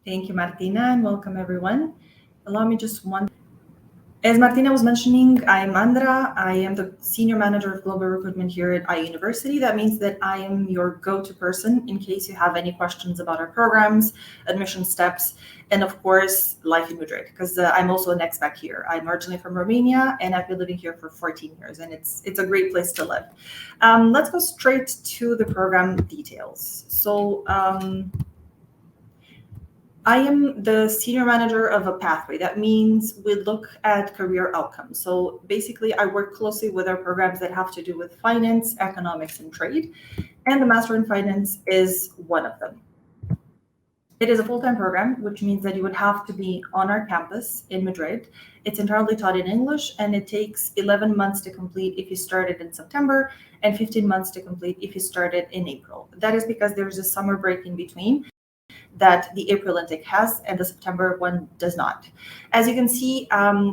Thank you, Martina, and welcome everyone. Allow me just one. As Martina was mentioning, I'm Andra. I am the Senior Manager of Global Recruitment here at University. That means that I am your go-to person in case you have any questions about our programs, admission steps, and of course, life in Madrid, because I'm also an expat here. I'm originally from Romania, and I've been living here for 14 years, and it's a great place to live. Let's go straight to the program details. I am the senior manager of a pathway. That means we look at career outcomes. So basically, I work closely with our programs that have to do with finance, economics, and trade. And the Master in Finance is one of them. It is a full-time program, which means that you would have to be on our campus in Madrid. It's entirely taught in English, and it takes 11 months to complete if you started in September and 15 months to complete if you started in April. That is because there's a summer break in between that the April intake has and the September one does not. As you can see,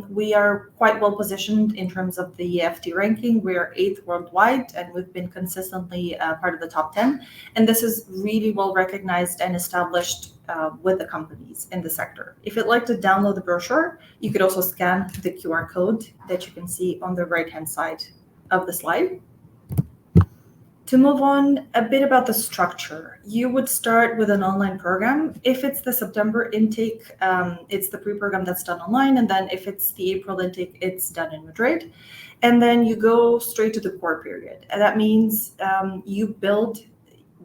we are quite well positioned in terms of the FT ranking. We are 8th worldwide, and we've been consistently part of the top 10. And this is really well recognized and established with the companies in the sector. If you'd like to download the brochure, you could also scan the QR code that you can see on the right-hand side of the slide. To move on, a bit about the structure. You would start with an online program. If it's the September intake, it's the pre-program that's done online. And then if it's the April intake, it's done in Madrid. And then you go straight to the core period. And that means you build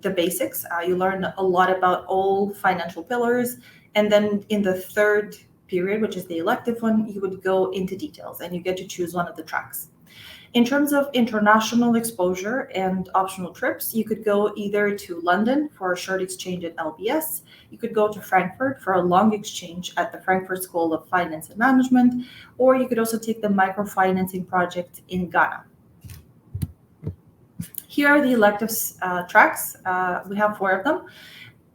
the basics. You learn a lot about all financial pillars. And then in the third period, which is the elective one, you would go into details and you get to choose one of the tracks. In terms of international exposure and optional trips, you could go either to London for a short exchange at LBS, you could go to Frankfurt for a long exchange at the Frankfurt School of Finance and Management, or you could also take the microfinancing project in Ghana. Here are the electives tracks. We have 4 of them.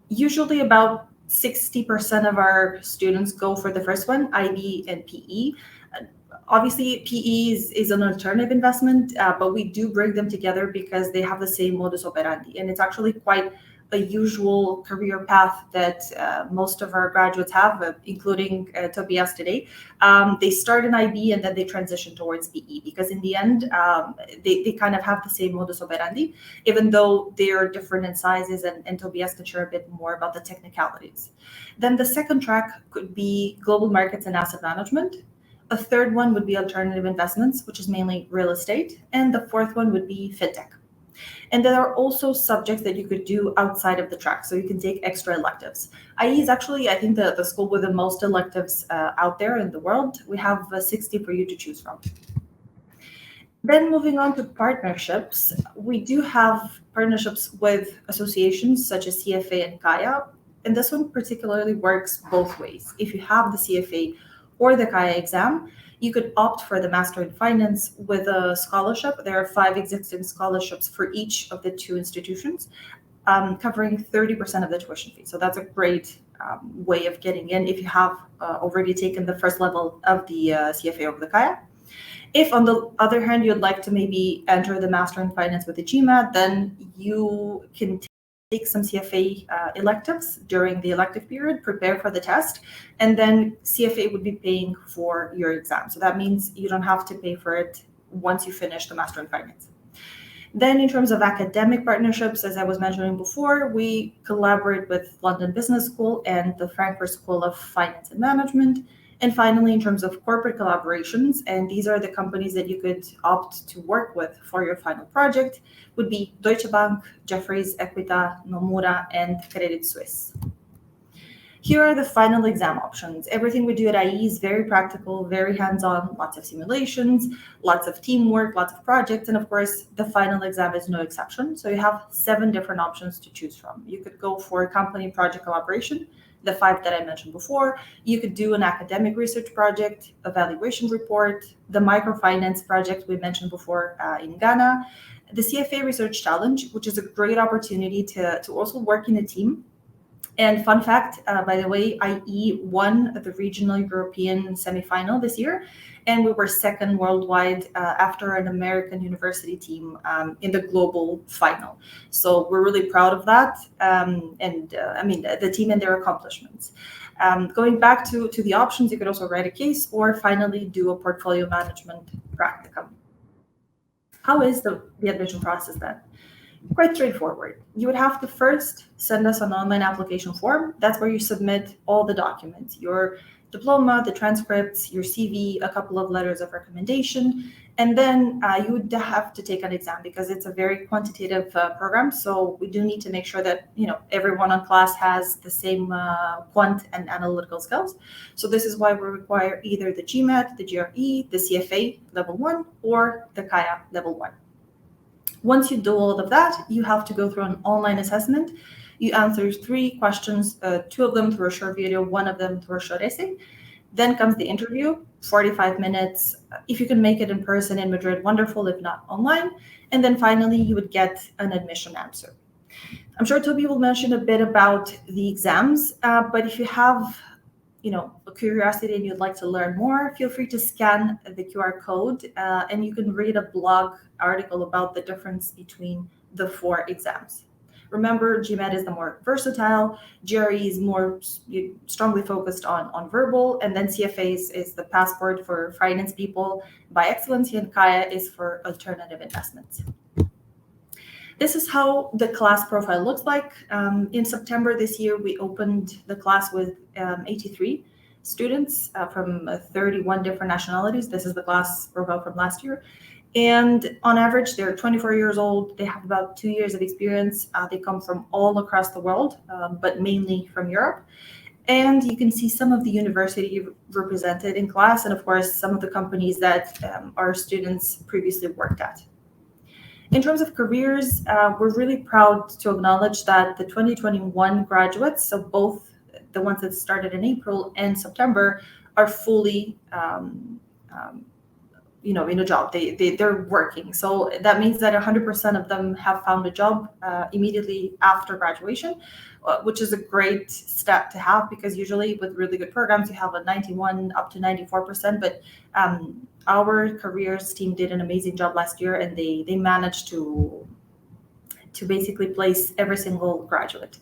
Usually about 60% of our students go for the first one, IB and PE. Obviously, PE is an alternative investment, but we do bring them together because they have the same modus operandi. And it's actually quite a usual career path that most of our graduates have, including Tobias today. They start in IB and then they transition towards PE because in the end, they kind of have the same modus operandi, even though they are different in sizes, and Tobias can share a bit more about the technicalities. Then the second track could be global markets and asset management. A third one would be alternative investments, which is mainly real estate. And the fourth one would be fintech. And there are also subjects that you could do outside of the track. So you can take extra electives. IE is actually, I think, the school with the most electives out there in the world. We have 60 for you to choose from. Then moving on to partnerships, we do have partnerships with associations such as CFA and Kaya. And this one particularly works both ways. If you have the CFA or the Kaya exam, you could opt for the Master in Finance with a scholarship. There are 5 existing scholarships for each of the 2 institutions, covering 30% of the tuition fee. So that's a great way of getting in if you have already taken the first level of the CFA over the Kaya. If, on the other hand, you'd like to maybe enter the Master in Finance with the GMAT, then you can take some CFA electives during the elective period, prepare for the test, and then CFA would be paying for your exam. So that means you don't have to pay for it once you finish the Master in Finance. Then in terms of academic partnerships, as I was mentioning before, we collaborate with London Business School and the Frankfurt School of Finance and Management. And finally, in terms of corporate collaborations, and these are the companies that you could opt to work with for your final project, would be Deutsche Bank, Jefferies, Equita, Nomura, and Credit Suisse. Here are the final exam options. Everything we do at IE is very practical, very hands-on, lots of simulations, lots of teamwork, lots of projects, and of course, the final exam is no exception. So you have 7 different options to choose from. You could go for company project collaboration, the 5 that I mentioned before. You could do an academic research project, evaluation report, the microfinance project we mentioned before in Ghana, the CFA Research Challenge, which is a great opportunity to also work in a team And fun fact, by the way, IE won the regional European semifinal this year, and we were second worldwide after an American university team in the global final. So we're really proud of that, the team and their accomplishments. Going back to the options, you could also write a case or finally do a portfolio management practicum. How is the admission process then? Quite straightforward. You would have to first send us an online application form. That's where you submit all the documents, your diploma, the transcripts, your CV, a couple of letters of recommendation, and then you would have to take an exam because it's a very quantitative program. So we do need to make sure that everyone on class has the same quant and analytical skills. So this is why we require either the GMAT, the GRE, the CFA level 1, or the Kaya level 1. Once you do all of that, you have to go through an online assessment. You answer 3 questions, 2 of them through a short video, 1 of them through a short essay. Then comes the interview, 45 minutes. If you can make it in person in Madrid, wonderful. If not, online. And then finally, you would get an admission answer. I'm sure Toby will mention a bit about the exams, but if you have a curiosity and you'd like to learn more, feel free to scan the QR code and you can read a blog article about the difference between the 4 exams. Remember, GMAT is the more versatile, GRE is more strongly focused on verbal, and then CFA is the passport for finance people by excellence, and Kaya is for alternative investments. This is how the class profile looks like. In September this year, we opened the class with 83 students from 31 different nationalities. This is the class profile from last year. And on average, they're 24 years old. They have about 2 years of experience. They come from all across the world, but mainly from Europe. And you can see some of the university represented in class, and of course, some of the companies that our students previously worked at. In terms of careers, we're really proud to acknowledge that the 2021 graduates, so both the ones that started in April and September, are fully in a job. They're working. So that means that 100% of them have found a job immediately after graduation, which is a great stat to have, because usually with really good programs, you have a 91 up to 94%. But our careers team did an amazing job last year, and they managed to basically place every single graduate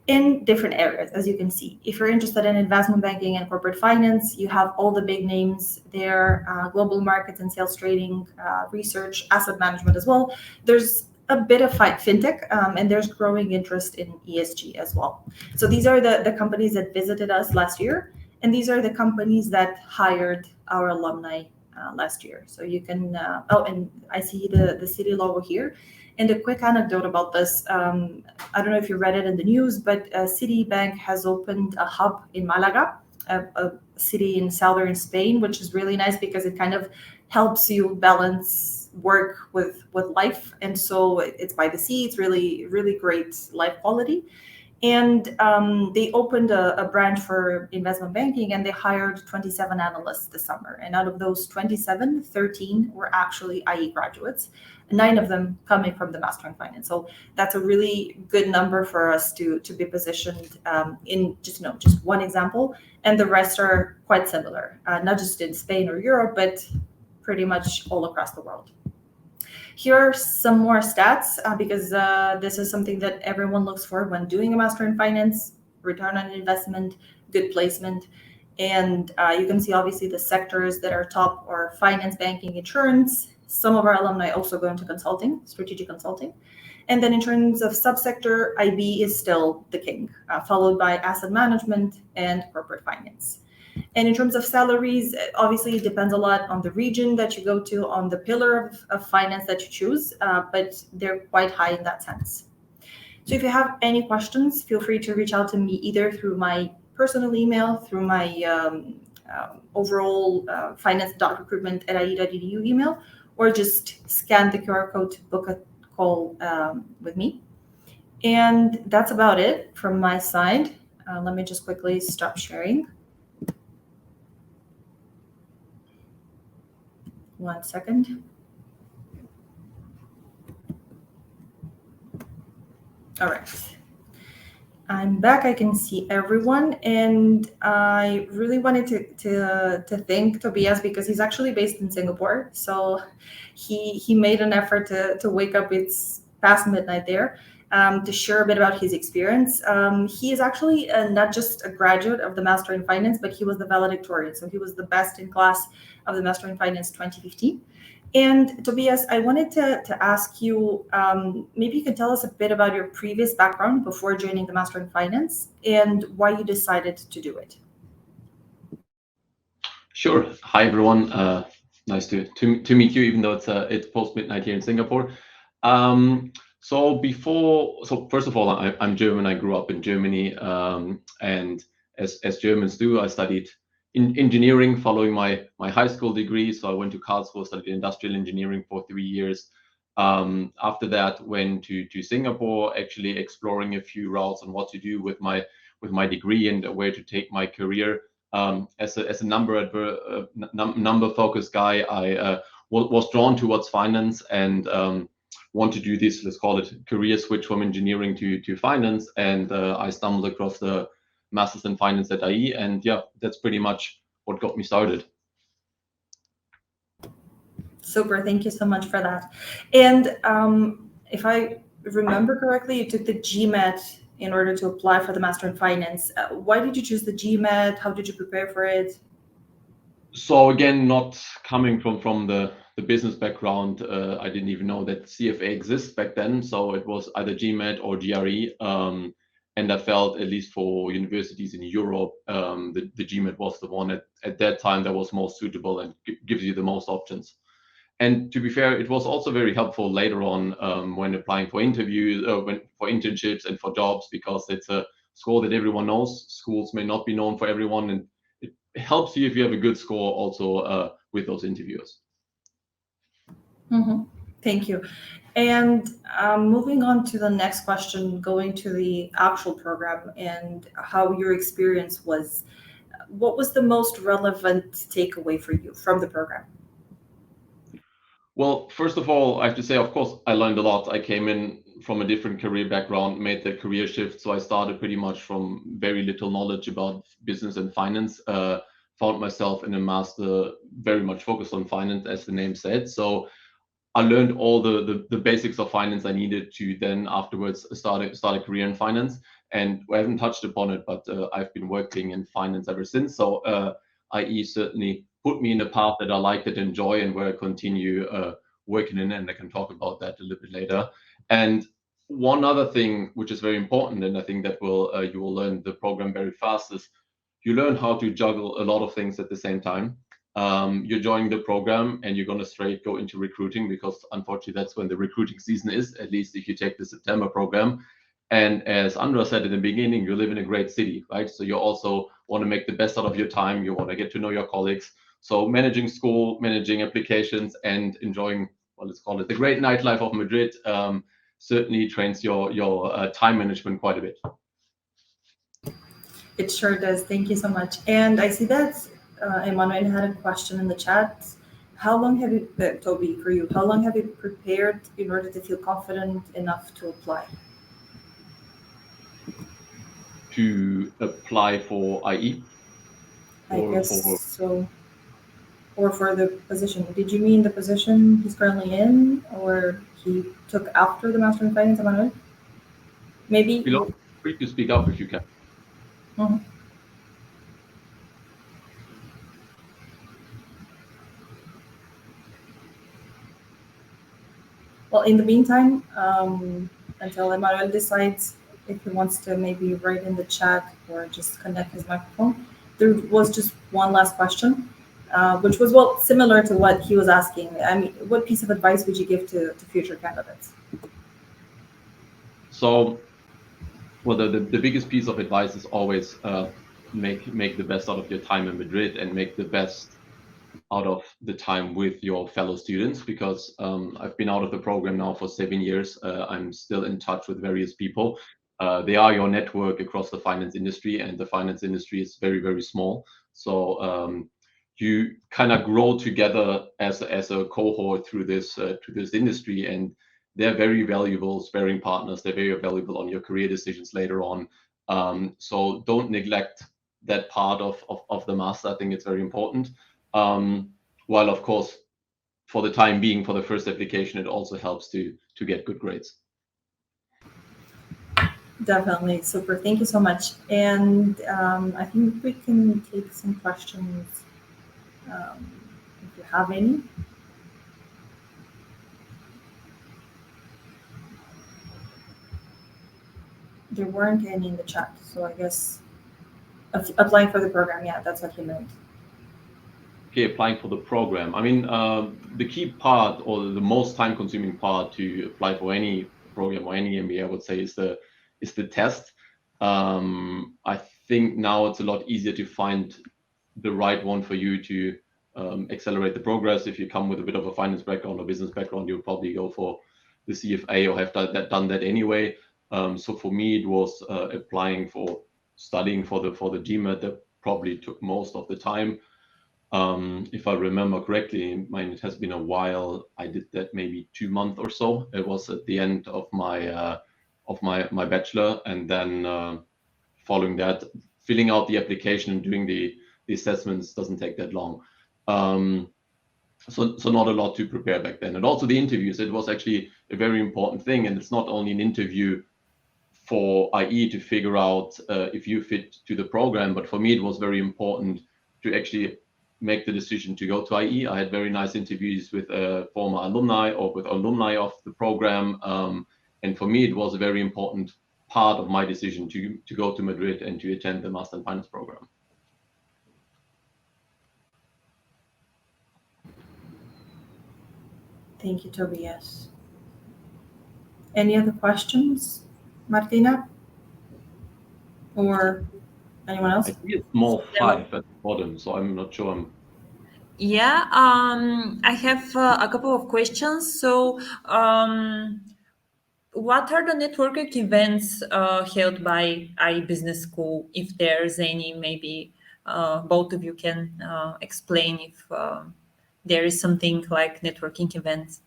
in different areas, as you can see. If you're interested in investment banking and corporate finance, you have all the big names there, global markets and sales trading, research, asset management as well. There's a bit of fintech, and there's growing interest in ESG as well. So these are the companies that visited us last year, and these are the companies that hired our alumni last year. So you can, and I see the city logo here. And a quick anecdote about this, I don't know if you read it in the news, but Citibank has opened a hub in Malaga, a city in southern Spain, which is really nice because it kind of helps you balance work with life. And so it's by the sea, it's really, really great life quality. And they opened a branch for investment banking, and they hired 27 analysts this summer. And out of those 27, 13 were actually IE graduates, 9 of them coming from the Master in Finance. So that's a really good number for us to be positioned in just one example. And the rest are quite similar, not just in Spain or Europe, but pretty much all across the world. Here are some more stats because this is something that everyone looks for when doing a Master in Finance: return on investment, good placement. And you can see obviously the sectors that are top are finance, banking, insurance. Some of our alumni also go into consulting, strategic consulting. And then in terms of subsector, IB is still the king, followed by asset management and corporate finance. And in terms of salaries, obviously it depends a lot on the region that you go to, on the pillar of finance that you choose, but they're quite high in that sense. So if you have any questions, feel free to reach out to me either through my personal email, through my overall finance.recruitment@ie.edu email, or just scan the QR code to book a call with me. And that's about it from my side. Let me just quickly stop sharing. 1 second. All right. I'm back. I can see everyone, and I really wanted to thank Tobias because he's actually based in Singapore. So he made an effort to wake up. It's past midnight there. To share a bit about his experience. He is actually not just a graduate of the Master in Finance, but he was the valedictorian. So he was the best in class of the Master in Finance 2015. And Tobias, I wanted to ask you, maybe you could tell us a bit about your previous background before joining the Master in Finance and why you decided to do it. Sure. Hi, everyone. Nice to meet you, even though it's post midnight here in Singapore. So first of all, I'm German. I grew up in Germany, and as Germans do, I studied in engineering following my high school degree. So I went to Karlsruhe, studied industrial engineering for 3 years. After that, went to Singapore, actually exploring a few routes on what to do with my degree and where to take my career. As a number focused guy, I was drawn towards finance and want to do this, let's call it career switch from engineering to finance. And I stumbled across the Masters in Finance at IE, and yeah, that's pretty much what got me started. Super. Thank you so much for that. And if I remember correctly, you took the GMAT in order to apply for the Master in Finance. Why did you choose the GMAT? How did you prepare for it? So again, not coming from the business background, I didn't even know that CFA exists back then. So it was either GMAT or GRE. And I felt, at least for universities in Europe, the GMAT was the one at that time that was most suitable and gives you the most options. And to be fair, it was also very helpful later on when applying for interviews, for internships and for jobs, because it's a score that everyone knows. Schools may not be known for everyone, and it helps you if you have a good score also with those interviewers. Mm-hmm. Thank you. And moving on to the next question, going to the actual program and how your experience was. What was the most relevant takeaway for you from the program? Well, first of all, I have to say, of course, I learned a lot. I came in from a different career background, made the career shift. So I started pretty much from very little knowledge about business and finance. Found myself in a master very much focused on finance, as the name said. So I learned all the basics of finance I needed to then afterwards start a career in finance. And I haven't touched upon it, but I've been working in finance ever since. So IE certainly put me in a path that I like, that enjoy, and where I continue working in. And I can talk about that a little bit later. And one other thing which is very important, and I think that you will learn the program very fast, is you learn how to juggle a lot of things at the same time. You're joining the program and you're going to straight go into recruiting, because unfortunately that's when the recruiting season is, at least if you take the September program. And as Andra said in the beginning, you live in a great city, right? So you also want to make the best out of your time. You want to get to know your colleagues. So managing school, managing applications, and enjoying, well, let's call it the great nightlife of Madrid, certainly trains your time management quite a bit. It sure does. Thank you so much. And I see that Emmanuel had a question in the chat. How long have you, Toby, for you, how long have you prepared in order to feel confident enough to apply? To apply for IE I or guess for so. Or for the position. Did you mean the position he's currently in, or he took after the Master in Finance, Emmanuel? Maybe. feel free to speak up if you can. Mhm. Well, in the meantime, until Emmanuel decides if he wants to maybe write in the chat or just connect his microphone, there was just one last question, which was, well, similar to what he was asking. I mean, what piece of advice would you give to future candidates? So, well, the biggest piece of advice is always make the best out of your time in Madrid, and make the best out of the time with your fellow students, because I've been out of the program now for 7 years. I'm still in touch with various people. They are your network across the finance industry, and the finance industry is very, very small. So you kind of grow together as a cohort through this industry, and they're very valuable sparring partners. They're very valuable on your career decisions later on. So don't neglect that part of the master. I think it's very important. While of course, for the time being, for the first application, it also helps to get good grades. Definitely. Super. Thank you so much. And I think we can take some questions if you have any. There weren't any in the chat, so I guess applying for the program, yeah, that's what he meant. Okay, applying for the program. I mean, the key part or the most time-consuming part to apply for any program or any MBA, I would say, is the test. I think now it's a lot easier to find the right one for you to accelerate the progress. If you come with a bit of a finance background or business background, you'll probably go for the CFA or have done that anyway. So for me, it was studying for the GMAT that probably took most of the time. If I remember correctly, it has been a while. I did that maybe 2 months or so. It was at the end of my bachelor, and then following that, filling out the application and doing the assessments doesn't take that long. So not a lot to prepare back then. And also the interviews, it was actually a very important thing. And it's not only an interview for IE to figure out if you fit to the program, but for me, it was very important to actually make the decision to go to IE. I had very nice interviews with former alumni or with alumni of the program. And for me, it was a very important part of my decision to go to Madrid and to attend the Master in Finance program. Thank you, Tobias. Any other questions, Martina? Or anyone else? I see a small 5 at the bottom, so I'm not sure. Yeah, I have a couple of questions. So, what are the networking events held by IE Business School? If there's any, maybe both of you can explain if there is something like networking events.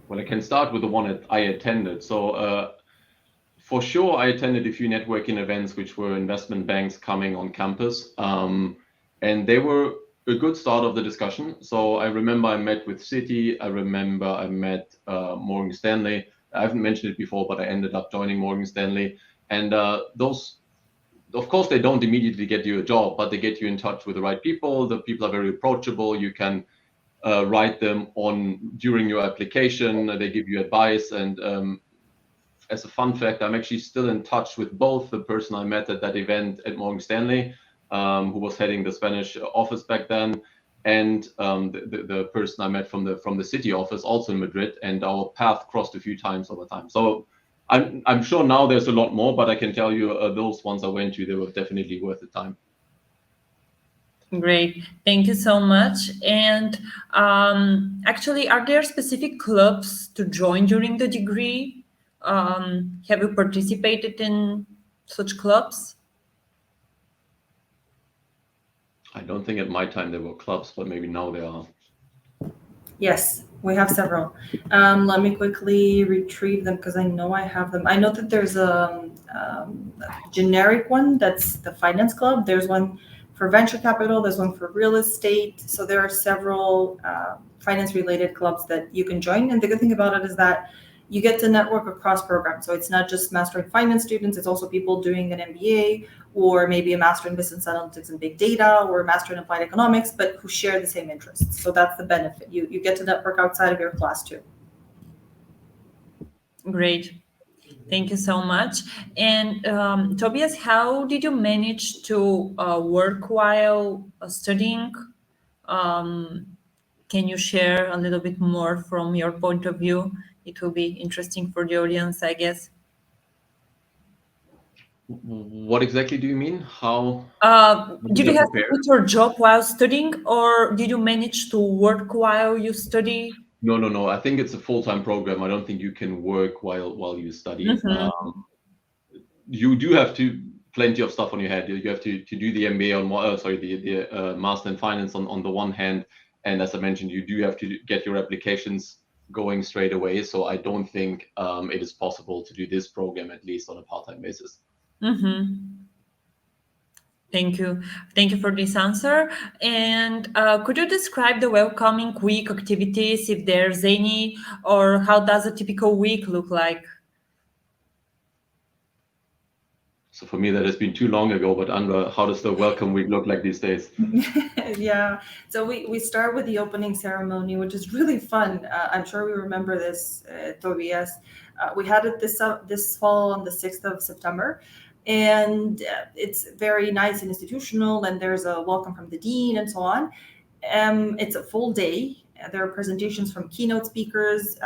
Well, I can start with the one that I attended. So for sure, I attended a few networking events, which were investment banks coming on campus. And they were a good start of the discussion. So I remember I met with Citi. I remember I met Morgan Stanley. I haven't mentioned it before, but I ended up joining Morgan Stanley. And those, of course, they don't immediately get you a job, but they get you in touch with the right people. The people are very approachable. You can write them on during your application. They give you advice. And as a fun fact, I'm actually still in touch with both the person I met at that event at Morgan Stanley, who was heading the Spanish office back then, and the person I met from the Citi office, also in Madrid, and our path crossed a few times over time. So I'm sure now there's a lot more, but I can tell you those ones I went to, they were definitely worth the time. Great, thank you so much. And actually, are there specific clubs to join during the degree? Have you participated in such clubs? I don't think at my time there were clubs, but maybe now there are. Yes, we have several. Let me quickly retrieve them because I know I have them. I know that there's a generic one that's the finance club. There's one for venture capital. There's one for real estate. So there are several finance-related clubs that you can join. And the good thing about it is that you get to network across programs. So it's not just Master in Finance students. It's also people doing an MBA or maybe a Master in Business Analytics and Big Data or a Master in Applied Economics, but who share the same interests. So that's the benefit. You get to network outside of your class too. Great. Thank you so much. And Tobias, how did you manage to work while studying? Can you share a little bit more from your point of view? It will be interesting for the audience, I guess. What exactly do you mean? How did you have to quit your job while studying, or did you manage to work while you study? No. I think it's a full-time program. I don't think you can work while you study. Mm-hmm. You do have plenty of stuff on your head. You have to do the MBA on the Master in Finance on the one hand, and as I mentioned, you do have to get your applications going straight away. So I don't think it is possible to do this program, at least on a part-time basis. Mm-hmm. Thank you. Thank you for this answer. And could you describe the welcoming week activities, if there's any, or how does a typical week look like? So for me, that has been too long ago, but Andra, how does the welcome week look like these days? Yeah, so we start with the opening ceremony, which is really fun. I'm sure we remember this, Tobias. We had it this fall on the 6th of September, and it's very nice and institutional, and there's a welcome from the dean and so on. It's a full day. There are presentations from keynote speakers.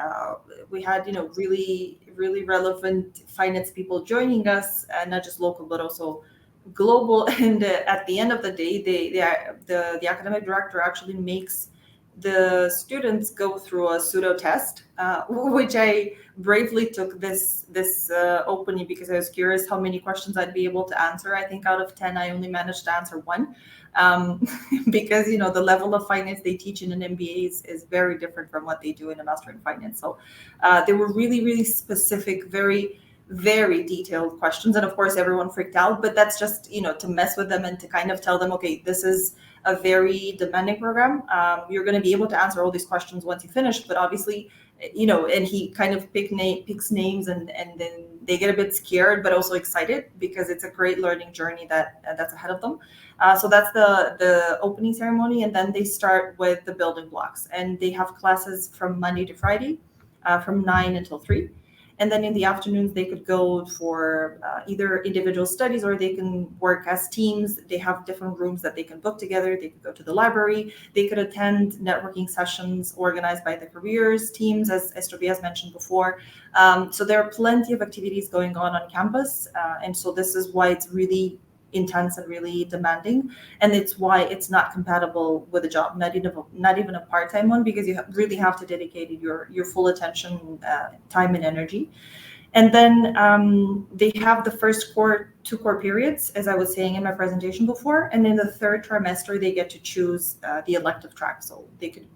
We had, really, really relevant finance people joining us, not just local, but also global. And at the end of the day, the academic director actually makes the students go through a pseudo test, which I bravely took this opening because I was curious how many questions I'd be able to answer. I think out of 10, I only managed to answer one, um, because the level of finance they teach in an MBA is very different from what they do in a master in finance. So they were really, really specific, very, very detailed questions, and of course everyone freaked out. But that's just to mess with them and to kind of tell them, okay, this is a very demanding program. You're going to be able to answer all these questions once you finish, but obviously, and he kind of picks names, and then they get a bit scared but also excited because it's a great learning journey that's ahead of them. So that's the opening ceremony, and then they start with the building blocks, and they have classes from Monday to Friday, from 9 until 3. And then in the afternoons, they could go for either individual studies, or they can work as teams. They have different rooms that they can book together. They could go to the library. They could attend networking sessions organized by the careers teams, as Tobias mentioned before. So there are plenty of activities going on campus. And so this is why it's really intense and really demanding, and it's why it's not compatible with a job, not even a part-time one, because you really have to dedicate your full attention, time and energy. And then they have the first two core periods, as I was saying in my presentation before, and in the third trimester they get to choose the elective track, so they could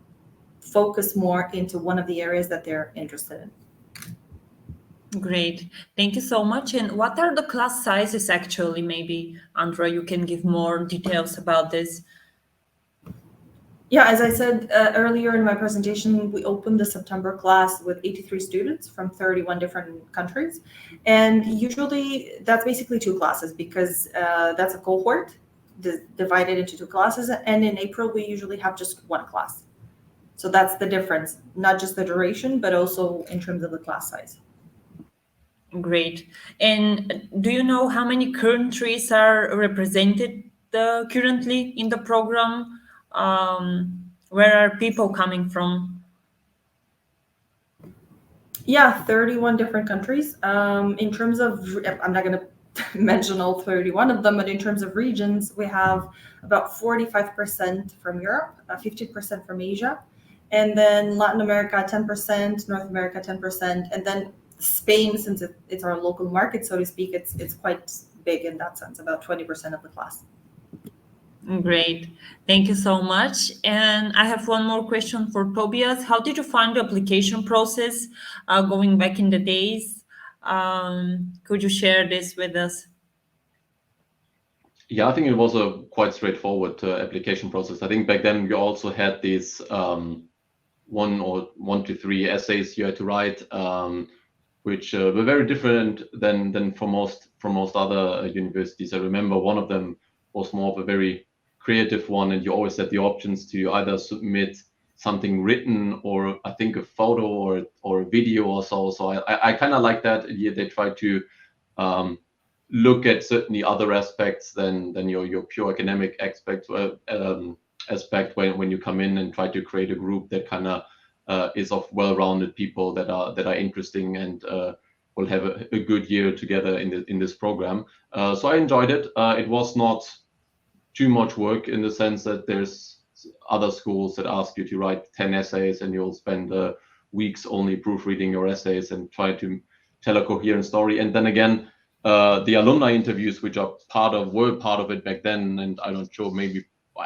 focus more into one of the areas that they're interested in. Great. Thank you so much. And what are the class sizes actually? Maybe, Andra, you can give more details about this. Yeah, as I said earlier in my presentation, we opened the September class with 83 students from 31 different countries. And usually that's basically two classes, because that's a cohort divided into two classes. And in April, we usually have just one class. So that's the difference, not just the duration, but also in terms of the class size. Great. And do you know how many countries are represented currently in the program? Where are people coming from? Yeah, 31 different countries. In terms of, I'm not going to mention all 31 of them, but in terms of regions, we have about 45% from Europe, 50% from Asia, and then Latin America 10%, North America 10%, and then Spain, since it's our local market, so to speak, it's quite big in that sense, about 20% of the class. Great. Thank you so much. And I have one more question for Tobias. How did you find the application process going back in the days? Could you share this with us? Yeah, I think it was a quite straightforward application process. I think back then we also had these 1 to 3 essays you had to write, which were very different than from most other universities. I remember one of them was more of a very creative one, and you always had the options to either submit something written, or I think a photo or a video or so. So I kind of like that. Yeah, they try to look at certainly other aspects than your pure academic aspect when you come in and try to create a group that kind of is of well-rounded people that are interesting and will have a good year together in this program. So I enjoyed it. It was not too much work in the sense that there's other schools that ask you to write 10 essays and you'll spend weeks only proofreading your essays and try to tell a coherent story. And then again, the alumni interviews, which were part of it back then, and I'm not sure, maybe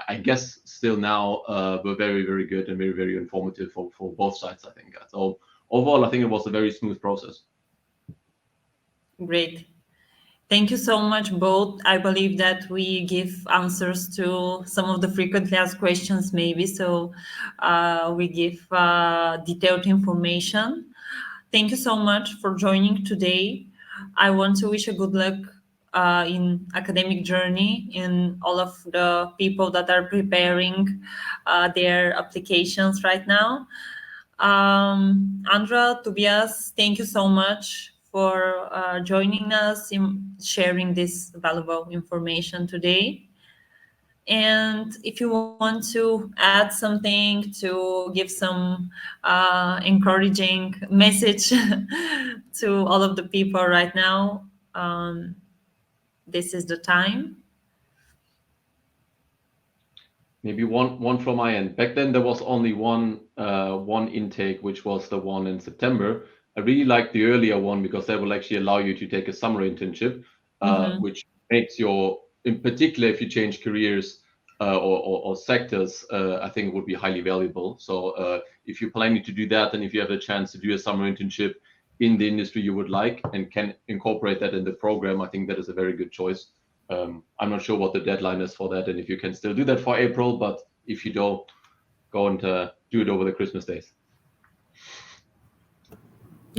I guess still now were very, very good and very, very informative for both sides, I think. So overall, I think it was a very smooth process. Great. Thank you so much, both. I believe that we give answers to some of the frequently asked questions, maybe. So we give detailed information. Thank you so much for joining today. I want to wish a good luck in academic journey in all of the people that are preparing their applications right now. Andra, Tobias, thank you so much for joining us in sharing this valuable information today. And if you want to add something to give some encouraging message to all of the people right now, this is the time. Maybe one from my end. Back then, there was only one intake, which was the one in September. I really liked the earlier one because that will actually allow you to take a summer internship, which makes in particular, if you change careers or sectors, I think it would be highly valuable. So if you're planning to do that, and if you have a chance to do a summer internship in the industry you would like and can incorporate that in the program, I think that is a very good choice. I'm not sure what the deadline is for that, and if you can still do that for April, but if you don't, go and do it over the Christmas days.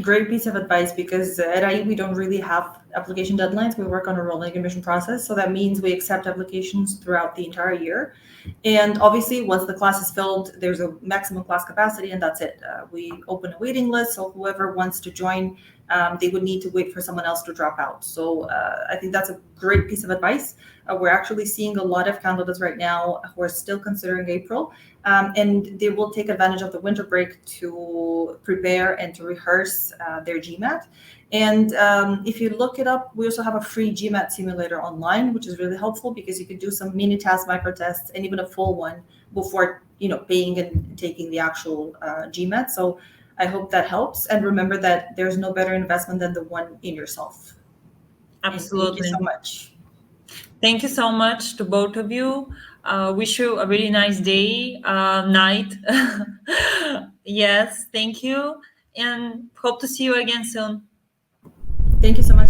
Great piece of advice, because at IE we don't really have application deadlines. We work on a rolling admission process, so that means we accept applications throughout the entire year. And obviously, once the class is filled, there's a maximum class capacity, and that's it. We open a waiting list, so whoever wants to join, they would need to wait for someone else to drop out. So I think that's a great piece of advice. We're actually seeing a lot of candidates right now who are still considering April, and they will take advantage of the winter break to prepare and to rehearse their GMAT. And if you look it up, we also have a free GMAT simulator online, which is really helpful because you can do some mini tasks, micro tests, and even a full one before paying and taking the actual GMAT. So I hope that helps. And remember that there's no better investment than the one in yourself. Absolutely. And thank you so much. Thank you so much to both of you. Wish you a really nice day, night. Yes, thank you. And hope to see you again soon. Thank you so much.